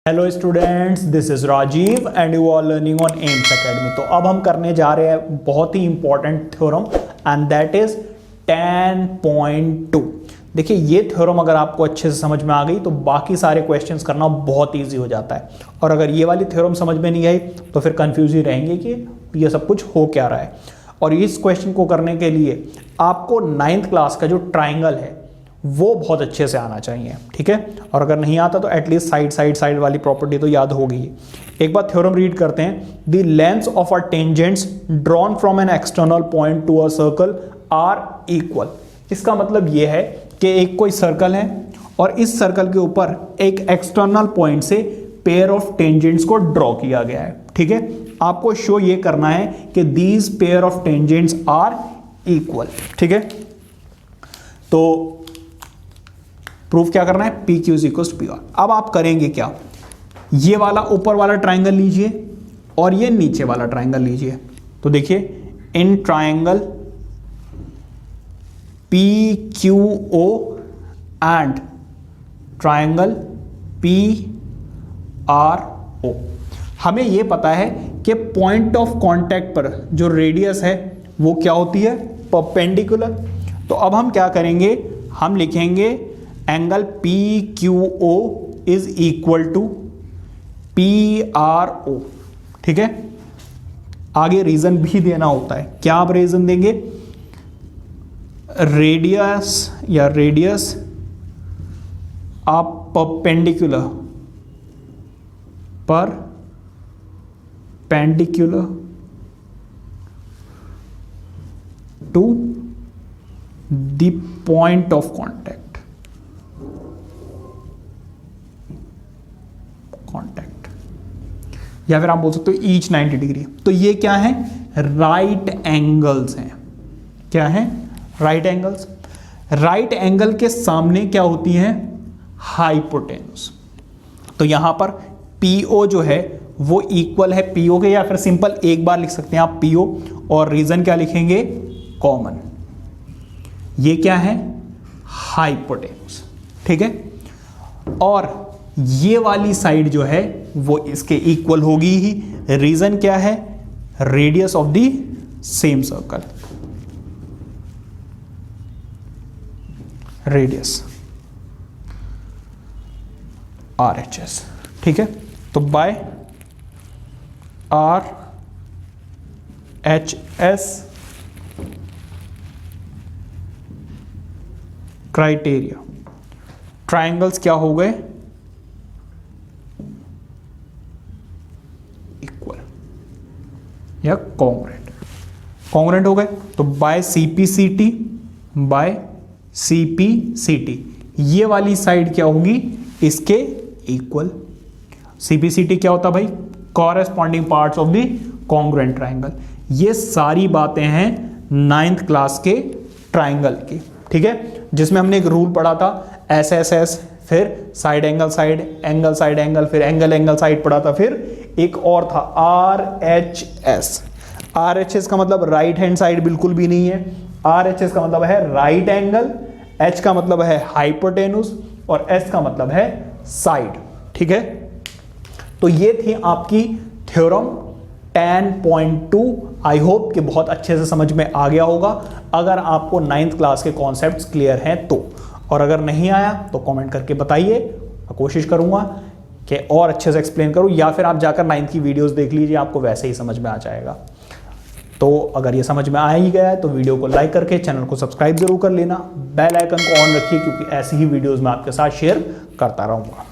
Hello students, this is Rajiv and you are learning on AIMS academy. तो अब हम करने जा रहे हैं बहुत ही important theorem and that is 10.2। देखिए, ये थ्योरम अगर आपको अच्छे से समझ में आ गई तो बाकी सारे क्वेश्चंस करना बहुत इजी हो जाता है, और अगर ये वाली थ्योरम समझ में नहीं आई तो फिर कंफ्यूज ही रहेंगे कि ये सब कुछ हो क्या रहा है। और इस क्वेश्चन को करने के लिए आपको 9th क्लास का जो ट्राइंगल है वो बहुत अच्छे से आना चाहिए, ठीक है। और अगर नहीं आता तो एटलीस्ट साइड वाली प्रॉपर्टी तो याद होगी। एक बार थ्योरम रीड करते हैं। The lengths of a tangents drawn from an external point to a circle are equal. इसका मतलब ये है कि एक कोई सर्कल है और इस सर्कल के ऊपर एक एक्सटर्नल पॉइंट से पेयर ऑफ टेंजेंट्स को ड्रॉ किया गया है, ठीक है। आपको शो ये करना है कि these pair of tangents are equal, ठीक है। तो प्रूफ क्या करना है, P Q is equal to P R. अब आप करेंगे क्या, ये वाला ऊपर वाला ट्राइंगल लीजिए और ये नीचे वाला ट्राइंगल लीजिए। तो देखिए, in triangle P Q O and triangle P R O, हमें ये पता है कि पॉइंट ऑफ कांटेक्ट पर जो रेडियस है वो क्या होती है, परपेंडिकुलर। तो अब हम क्या करेंगे, हम लिखेंगे angle P Q O is equal to P R O, ठीक है। आगे रीजन भी देना होता है। क्या आप रीजन देंगे, रेडियस आप perpendicular to the point of contact या फिर आप बोल सकते हो ईच 90 डिग्री। तो ये क्या है, राइट एंगल्स हैं। क्या है, राइट एंगल्स। राइट एंगल के सामने क्या होती है, हाइपोटेन्यूज। तो यहां पर PO जो है वो इक्वल है PO के, या फिर सिंपल एक बार लिख सकते हैं आप PO, और रीजन क्या लिखेंगे, कॉमन। ये क्या है, हाइपोटेन्यूज, ठीक है। और ये वाली साइड जो है वो इसके इक्वल होगी ही। रीजन क्या है, radius of the same circle, radius RHS, ठीक है। तो बाय RHS क्राइटेरिया ट्राइंगल्स क्या हो गए, इक्वल या कॉन्ग्रुएंट हो गए। तो बाय CPCT ये वाली साइड क्या होगी, इसके इक्वल। CPCT क्या होता भाई, corresponding parts of the congruent triangle. ये सारी बातें हैं 9th क्लास के ट्राइंगल की, ठीक है, जिसमें हमने एक रूल पढ़ा था SSS, फिर side angle side angle side angle, फिर एंगल साइड पढ़ा था, फिर एक और था RHS। RHS का मतलब राइट हैंड साइड बिल्कुल भी नहीं है। RHS का मतलब है राइट एंगल, H का मतलब है हाइपोटेन्यूज और S का मतलब है साइड, ठीक है। तो ये थी आपकी थ्योरम 10.2। आई होप कि बहुत अच्छे से समझ में आ गया होगा। अगर आपको 9th क्लास के कॉन्सेप्ट्स क्लियर हैं तो, और अगर नहीं आया तो कमेंट करके बताइए, मैं कोशिश करूंगा कि और अच्छे से एक्सप्लेन करूं, या फिर आप जाकर 9th की वीडियोस देख लीजिए, आपको वैसे ही समझ में आ जाएगा। तो अगर ये समझ में आ ही गया है तो वीडियो को लाइक करके चैनल को सब्सक्राइब जरूर कर लेना, बेल आइकन को ऑन रखिए, क्योंकि ऐसी ही वीडियोस मैं आपके साथ शेयर करता रहूंगा।